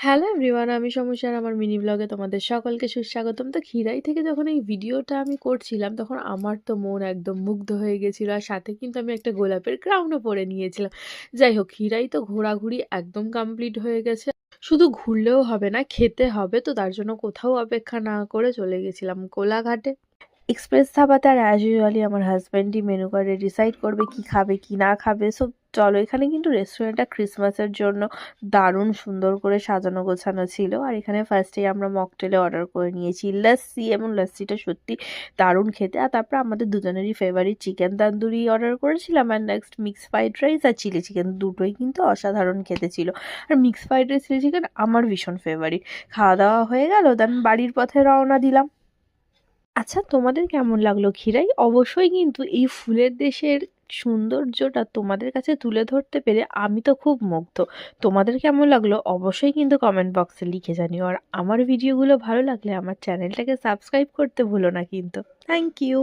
Hello everyone, আমি সমস্যা আর আমার মিনি ব্লগে তোমাদের সকলকে সুস্বাগতম। তো খিরাই থেকে যখন এই ভিডিওটা আমি করছিলাম তখন আমার তো মন একদম মুগ্ধ হয়ে গেছিল, আর সাথে কিন্তু আমি একটা গোলাপের ক্রাউনও পরে নিয়েছিলাম। যাই হোক, খিরাই তো ঘোরাঘুরি একদম কমপ্লিট হয়ে গেছে। শুধু ঘুরলেও হবে না, খেতে হবে। তো তার জন্য কোথাও অপেক্ষা না করে চলে গেছিলাম কোলাঘাটে। এক্সপ্রেস ধাবাতে, আর অ্যাজ ইউজুয়ালি আমার হাজব্যান্ডই মেনু কার্ডে ডিসাইড করবে কি খাবে কি না খাবে। সো চলো, এখানে কিন্তু রেস্টুরেন্টটা ক্রিসমাসের জন্য দারুণ সুন্দর করে সাজানো গোছানো ছিল। আর এখানে ফার্স্টেই আমরা মকটেলে অর্ডার করে নিয়েছি লস্যি, এবং লস্যিটা সত্যি দারুণ খেতে। আর তারপর আমাদের দুজনেরই ফেভারিট চিকেন তান্দুরি অর্ডার করেছিলাম, আর নেক্সট মিক্স ফ্রাইড রাইস আর চিলি চিকেন, দুটোই কিন্তু অসাধারণ খেতে ছিল। আর mix fried rice chilli chicken আমার ভীষণ ফেভারিট। খাওয়া দাওয়া হয়ে গেল, দেন বাড়ির পথে রওনা দিলাম। আচ্ছা, তোমাদের কেমন লাগলো খিরাই? অবশ্যই কিন্তু এই ফুলের দেশের সৌন্দর্যটা তোমাদের কাছে তুলে ধরতে পেরে আমি তো খুব মুগ্ধ। তোমাদের কেমন লাগলো অবশ্যই কিন্তু কমেন্ট বক্সে লিখে জানিও। আর আমার ভিডিওগুলো ভালো লাগলে আমার চ্যানেলটাকে সাবস্ক্রাইব করতে ভুলো না কিন্তু। Thank you.